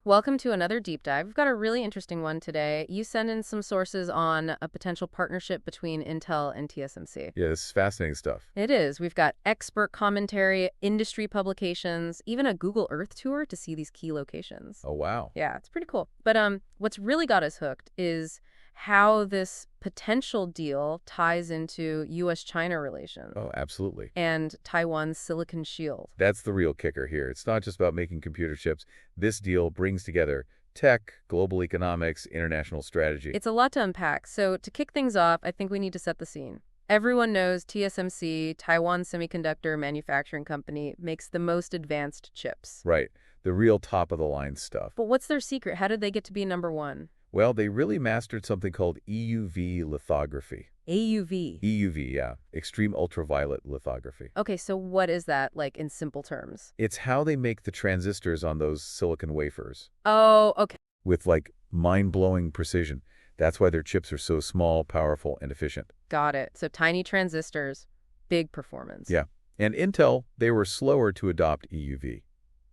Welcome to another deep dive. We've got a really interesting one today. You send in some sources on a potential partnership between Intel and TSMC. Yeah, this is fascinating stuff. It is. We've got expert commentary, industry publications, even a Google Earth tour to see these key locations. Oh, wow. Yeah, it's pretty cool. But what's really got us hooked is how this potential deal ties into U.S.-China relations. Oh, absolutely. And Taiwan's Silicon Shield. That's the real kicker here. It's not just about making computer chips. This deal brings together tech, global economics, international strategy. It's a lot to unpack. So to kick things off, I think we need to set the scene. Everyone knows TSMC, Taiwan Semiconductor Manufacturing Company, makes the most advanced chips. Right. The real top-of-the-line stuff. But what's their secret? How did they get to be number one? Well, they really mastered something called EUV lithography. AUV? EUV, yeah. Extreme ultraviolet lithography. Okay, so what is that, like, in simple terms? It's how they make the transistors on those silicon wafers. Oh, okay. With, like, mind-blowing precision. That's why their chips are so small, powerful, and efficient. Got it. So tiny transistors, big performance. Yeah. And Intel, they were slower to adopt EUV.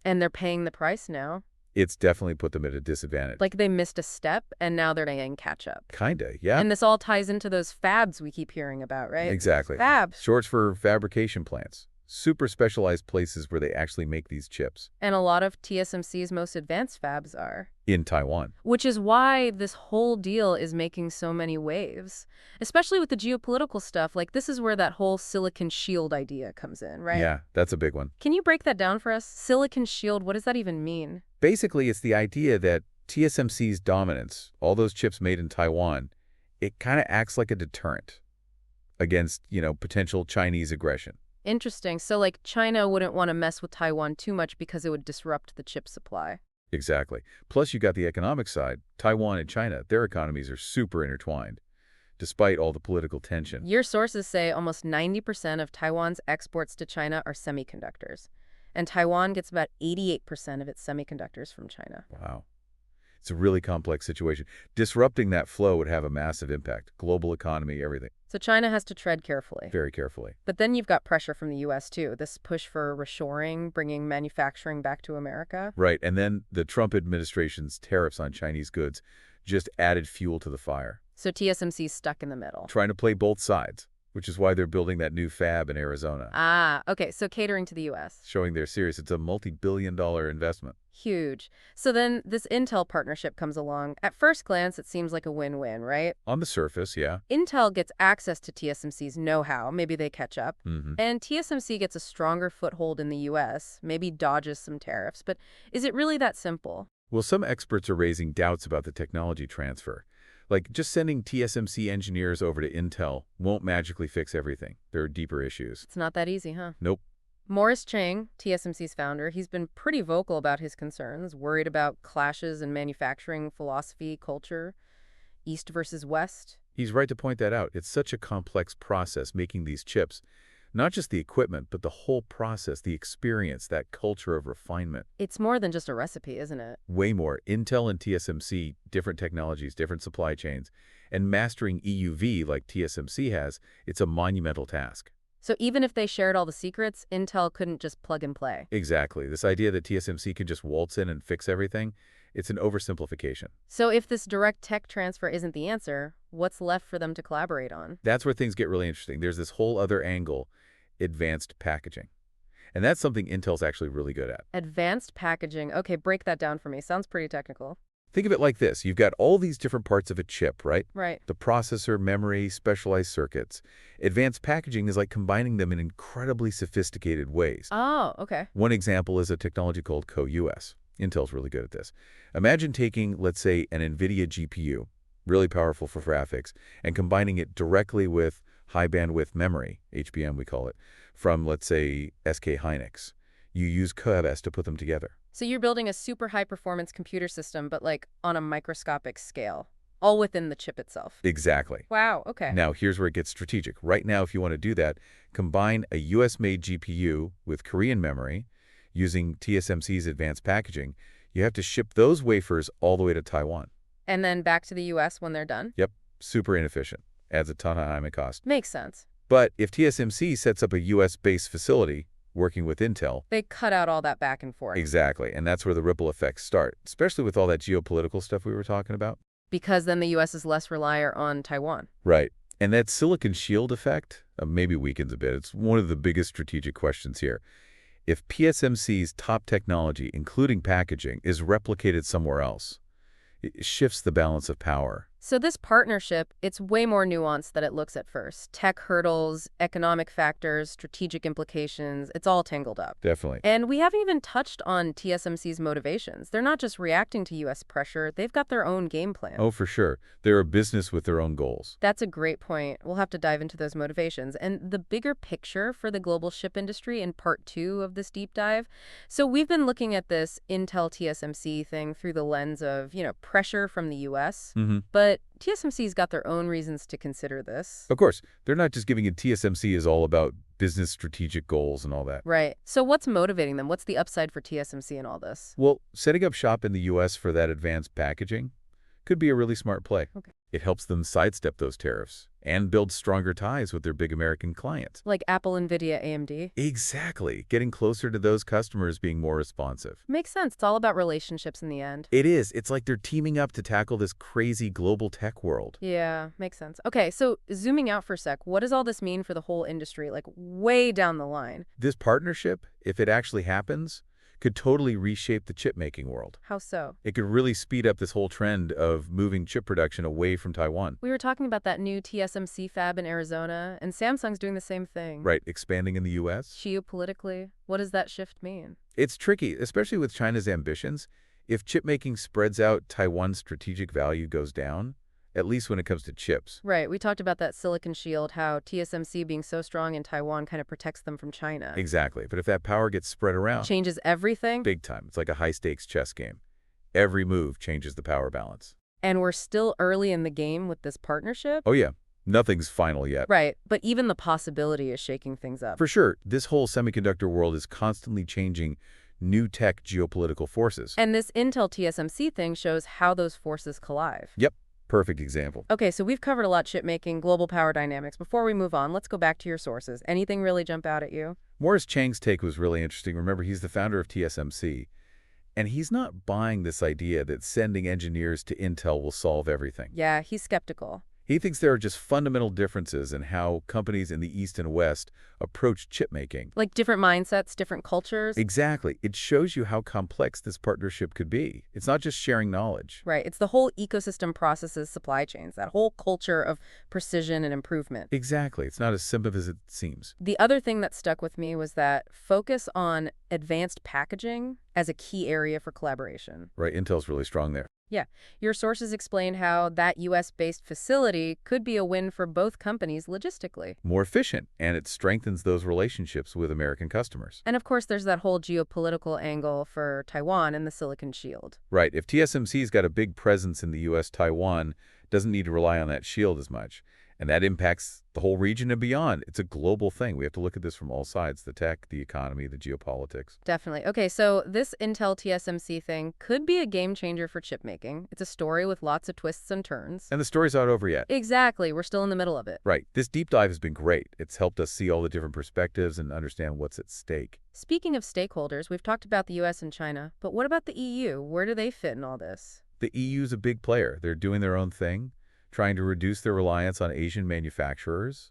And they're paying the price now. It's definitely put them at a disadvantage. Like they missed a step, and now they're playing catch-up. Kinda, yeah. And this all ties into those fabs we keep hearing about, right? Exactly. Fabs. Shorts for fabrication plants. Super specialized places where they actually make these chips. And a lot of TSMC's most advanced fabs are. In Taiwan. Which is why this whole deal is making so many waves. Especially with the geopolitical stuff, like this is where that whole Silicon Shield idea comes in, right? Yeah, that's a big one. Can you break that down for us? Silicon Shield, what does that even mean? Basically, it's the idea that TSMC's dominance, all those chips made in Taiwan, it kind of acts like a deterrent against, potential Chinese aggression. Interesting. So, like, China wouldn't want to mess with Taiwan too much because it would disrupt the chip supply. Exactly. Plus, you got the economic side. Taiwan and China, their economies are super intertwined, despite all the political tension. Your sources say almost 90% of Taiwan's exports to China are semiconductors. And Taiwan gets about 88% of its semiconductors from China. Wow. It's a really complex situation. Disrupting that flow would have a massive impact. Global economy, everything. So China has to tread carefully. Very carefully. But then you've got pressure from the U.S. too. This push for reshoring, bringing manufacturing back to America. Right. And then the Trump administration's tariffs on Chinese goods just added fuel to the fire. So TSMC's stuck in the middle. Trying to play both sides, which is why they're building that new fab in Arizona. Ah, okay. So catering to the U.S. Showing they're serious. It's a multi-billion-dollar investment. Huge. So then this Intel partnership comes along. At first glance, it seems like a win-win, right? On the surface, yeah. Intel gets access to TSMC's know-how. Maybe they catch up. And TSMC gets a stronger foothold in the U.S., maybe dodges some tariffs. But is it really that simple? Well, some experts are raising doubts about the technology transfer. Like, just sending TSMC engineers over to Intel won't magically fix everything. There are deeper issues. It's not that easy, huh? Nope. Morris Chang, TSMC's founder, he's been pretty vocal about his concerns, worried about clashes in manufacturing philosophy, culture, East versus West. He's right to point that out. It's such a complex process making these chips. Not just the equipment, but the whole process, the experience, that culture of refinement. It's more than just a recipe, isn't it? Way more. Intel and TSMC, different technologies, different supply chains. And mastering EUV like TSMC has, it's a monumental task. So even if they shared all the secrets, Intel couldn't just plug and play. Exactly. This idea that TSMC could just waltz in and fix everything, it's an oversimplification. So if this direct tech transfer isn't the answer, what's left for them to collaborate on? That's where things get really interesting. There's this whole other angle, advanced packaging. And that's something Intel's actually really good at. Advanced packaging. Okay, break that down for me. Sounds pretty technical. Think of it like this. You've got all these different parts of a chip, right? Right. The processor, memory, specialized circuits. Advanced packaging is like combining them in incredibly sophisticated ways. Oh, okay. One example is a technology called Co-US. Intel's really good at this. Imagine taking, let's say, an NVIDIA GPU, really powerful for graphics, and combining it directly with high bandwidth memory, HBM we call it, from, let's say, SK Hynix. You use Co-US to put them together. So you're building a super high-performance computer system, but like on a microscopic scale, all within the chip itself. Exactly. Wow, okay. Now, here's where it gets strategic. Right now, if you want to do that, combine a US-made GPU with Korean memory using TSMC's advanced packaging. You have to ship those wafers all the way to Taiwan. And then back to the U.S. when they're done? Yep. Super inefficient. Adds a ton of time and cost. Makes sense. But if TSMC sets up a US-based facility, working with Intel. They cut out all that back and forth. Exactly, and that's where the ripple effects start, especially with all that geopolitical stuff we were talking about. Because then the U.S. is less reliant on Taiwan. Right. And that silicon shield effect maybe weakens a bit. It's one of the biggest strategic questions here. If TSMC's top technology, including packaging, is replicated somewhere else, it shifts the balance of power. So this partnership, it's way more nuanced than it looks at first. Tech hurdles, economic factors, strategic implications, it's all tangled up. Definitely. And we haven't even touched on TSMC's motivations. They're not just reacting to U.S. pressure, they've got their own game plan. Oh, for sure. They're a business with their own goals. That's a great point. We'll have to dive into those motivations. And the bigger picture for the global chip industry in part 2 of this deep dive. So we've been looking at this Intel TSMC thing through the lens of, pressure from the U.S., but TSMC's got their own reasons to consider this. Of course. They're not just giving it TSMC is all about business strategic goals and all that. Right. So what's motivating them? What's the upside for TSMC in all this? Well, setting up shop in the U.S. for that advanced packaging could be a really smart play. Okay. It helps them sidestep those tariffs and build stronger ties with their big American clients. Like Apple, NVIDIA, AMD? Exactly. Getting closer to those customers, being more responsive. Makes sense. It's all about relationships in the end. It is. It's like they're teaming up to tackle this crazy global tech world. Yeah, makes sense. Okay, so zooming out for a sec, what does all this mean for the whole industry, like way down the line? This partnership, if it actually happens, could totally reshape the chip-making world. How so? It could really speed up this whole trend of moving chip production away from Taiwan. We were talking about that new TSMC fab in Arizona, and Samsung's doing the same thing. Right, expanding in the U.S. Geopolitically, what does that shift mean? It's tricky, especially with China's ambitions. If chip-making spreads out, Taiwan's strategic value goes down, at least when it comes to chips. Right. We talked about that silicon shield, how TSMC being so strong in Taiwan kind of protects them from China. Exactly. But if that power gets spread around... Changes everything? Big time. It's like a high-stakes chess game. Every move changes the power balance. And we're still early in the game with this partnership? Oh, yeah. Nothing's final yet. Right. But even the possibility is shaking things up. For sure. This whole semiconductor world is constantly changing new tech geopolitical forces. And this Intel TSMC thing shows how those forces collide. Yep. Perfect example. Okay, so we've covered a lot: chip making, global power dynamics. Before we move on, let's go back to your sources. Anything really jump out at you? Morris Chang's take was really interesting. Remember, he's the founder of TSMC, and he's not buying this idea that sending engineers to Intel will solve everything. Yeah, he's skeptical. He thinks there are just fundamental differences in how companies in the East and West approach chip making. Like different mindsets, different cultures? Exactly. It shows you how complex this partnership could be. It's not just sharing knowledge. Right. It's the whole ecosystem, processes, supply chains, that whole culture of precision and improvement. Exactly. It's not as simple as it seems. The other thing that stuck with me was that focus on advanced packaging as a key area for collaboration. Right. Intel's really strong there. Yeah. Your sources explain how that U.S.-based facility could be a win for both companies logistically. More efficient, and it strengthens those relationships with American customers. And of course, there's that whole geopolitical angle for Taiwan and the Silicon Shield. Right. If TSMC's got a big presence in the U.S., Taiwan doesn't need to rely on that shield as much. And that impacts the whole region and beyond. It's a global thing. We have to look at this from all sides: the tech, the economy, the geopolitics. Definitely. Okay, so this Intel TSMC thing could be a game changer for chip making. It's a story with lots of twists and turns. And the story's not over yet. Exactly. We're still in the middle of it. Right. This deep dive has been great. It's helped us see all the different perspectives and understand what's at stake. Speaking of stakeholders, we've talked about the U.S. and China, but what about the EU? Where do they fit in all this? The EU's a big player. They're doing their own thing, trying to reduce their reliance on Asian manufacturers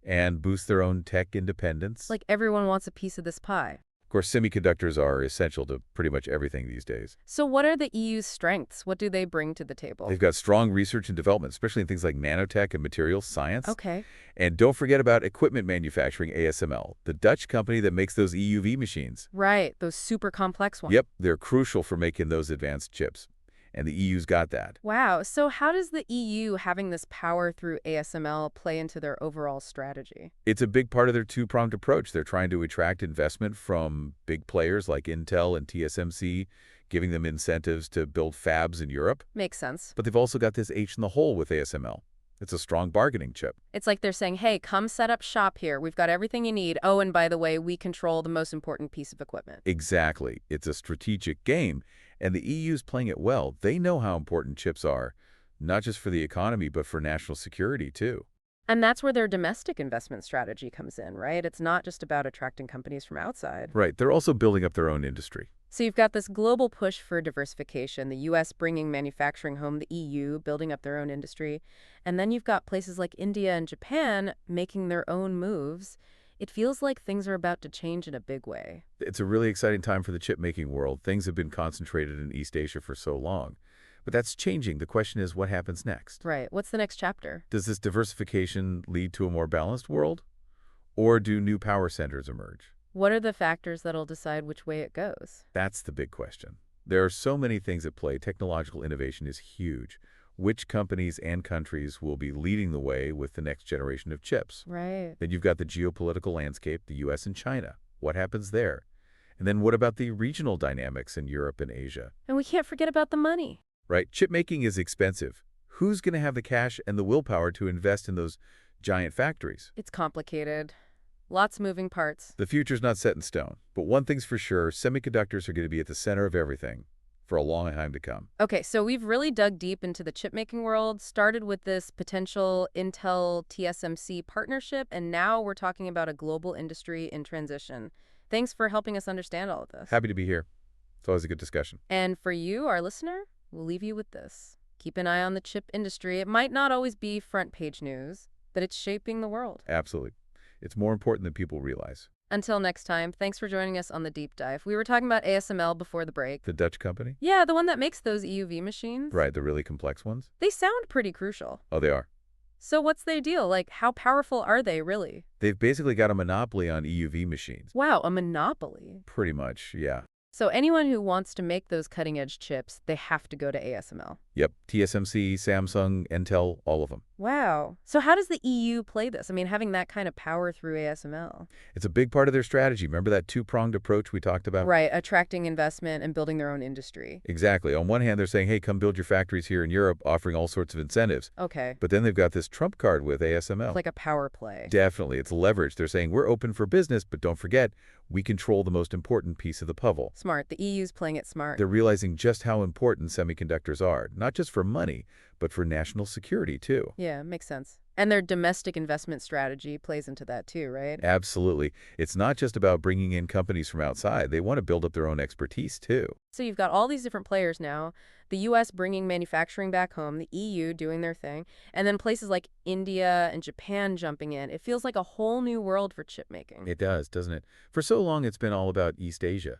and boost their own tech independence. Like everyone wants a piece of this pie. Of course, semiconductors are essential to pretty much everything these days. So what are the EU's strengths? What do they bring to the table? They've got strong research and development, especially in things like nanotech and materials science. Okay. And don't forget about equipment manufacturing, ASML, the Dutch company that makes those EUV machines. Right, those super complex ones. Yep, they're crucial for making those advanced chips. And the EU's got that. Wow. So how does the EU having this power through ASML play into their overall strategy? It's a big part of their two-pronged approach. They're trying to attract investment from big players like Intel and TSMC, giving them incentives to build fabs in Europe. Makes sense. But they've also got this H in the hole with ASML. It's a strong bargaining chip. It's like they're saying, hey, come set up shop here. We've got everything you need. Oh, and by the way, we control the most important piece of equipment. Exactly. It's a strategic game, and the EU's playing it well. They know how important chips are, not just for the economy, but for national security, too. And that's where their domestic investment strategy comes in, right? It's not just about attracting companies from outside. Right, they're also building up their own industry. So you've got this global push for diversification, the U.S. bringing manufacturing home, the EU building up their own industry. And then you've got places like India and Japan making their own moves. It feels like things are about to change in a big way. It's a really exciting time for the chip-making world. Things have been concentrated in East Asia for so long. But that's changing. The question is, what happens next? Right. What's the next chapter? Does this diversification lead to a more balanced world? Or do new power centers emerge? What are the factors that'll decide which way it goes? That's the big question. There are so many things at play. Technological innovation is huge. Which companies and countries will be leading the way with the next generation of chips? Right. Then you've got the geopolitical landscape, the U.S. and China. What happens there? And then what about the regional dynamics in Europe and Asia? And we can't forget about the money. Right? Chip making is expensive. Who's going to have the cash and the willpower to invest in those giant factories? It's complicated. Lots of moving parts. The future's not set in stone. But one thing's for sure, semiconductors are going to be at the center of everything for a long time to come. Okay, so we've really dug deep into the chip-making world, started with this potential Intel-TSMC partnership, and now we're talking about a global industry in transition. Thanks for helping us understand all of this. Happy to be here. It's always a good discussion. And for you, our listener, we'll leave you with this. Keep an eye on the chip industry. It might not always be front-page news, but it's shaping the world. Absolutely. It's more important than people realize. Until next time, thanks for joining us on The Deep Dive. We were talking about ASML before the break. The Dutch company? Yeah, the one that makes those EUV machines. Right, the really complex ones? They sound pretty crucial. Oh, they are. So what's their deal? Like, how powerful are they, really? They've basically got a monopoly on EUV machines. Wow, a monopoly. Pretty much, yeah. So anyone who wants to make those cutting-edge chips, they have to go to ASML. Yep, TSMC, Samsung, Intel, all of them. Wow. So how does the EU play this? I mean, having that kind of power through ASML. It's a big part of their strategy. Remember that two-pronged approach we talked about? Right, attracting investment and building their own industry. Exactly. On one hand, they're saying, hey, come build your factories here in Europe, offering all sorts of incentives. Okay. But then they've got this trump card with ASML. Like a power play. Definitely. It's leverage. They're saying, we're open for business, but don't forget, we control the most important piece of the puzzle. Smart. The EU's playing it smart. They're realizing just how important semiconductors are, not just for money, but for national security, too. Yeah, makes sense. And their domestic investment strategy plays into that too, right? Absolutely. It's not just about bringing in companies from outside. They want to build up their own expertise, too. So you've got all these different players now, the U.S. bringing manufacturing back home, the EU doing their thing, and then places like India and Japan jumping in. It feels like a whole new world for chip making. It does, doesn't it? For so long, it's been all about East Asia.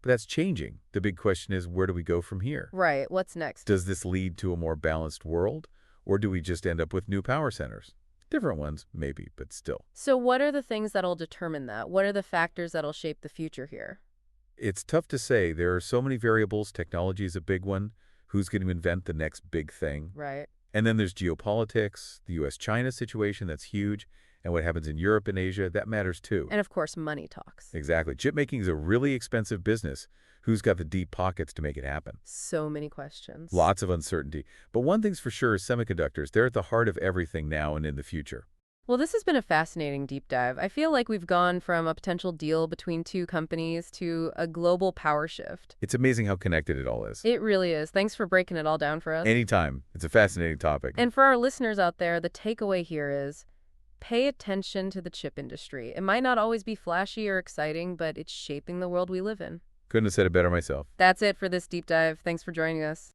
But that's changing. The big question is, where do we go from here? Right. What's next? Does this lead to a more balanced world? Or do we just end up with new power centers? Different ones, maybe, but still. So what are the things that'll determine that? What are the factors that'll shape the future here? It's tough to say. There are so many variables. Technology is a big one. Who's going to invent the next big thing? Right. And then there's geopolitics, the U.S.-China situation, that's huge. And what happens in Europe and Asia, that matters too. And of course, money talks. Exactly. Chip making is a really expensive business. Who's got the deep pockets to make it happen? So many questions. Lots of uncertainty. But one thing's for sure, semiconductors, they're at the heart of everything now and in the future. Well, this has been a fascinating deep dive. I feel like we've gone from a potential deal between two companies to a global power shift. It's amazing how connected it all is. It really is. Thanks for breaking it all down for us. Anytime. It's a fascinating topic. And for our listeners out there, the takeaway here is pay attention to the chip industry. It might not always be flashy or exciting, but it's shaping the world we live in. Couldn't have said it better myself. That's it for this deep dive. Thanks for joining us.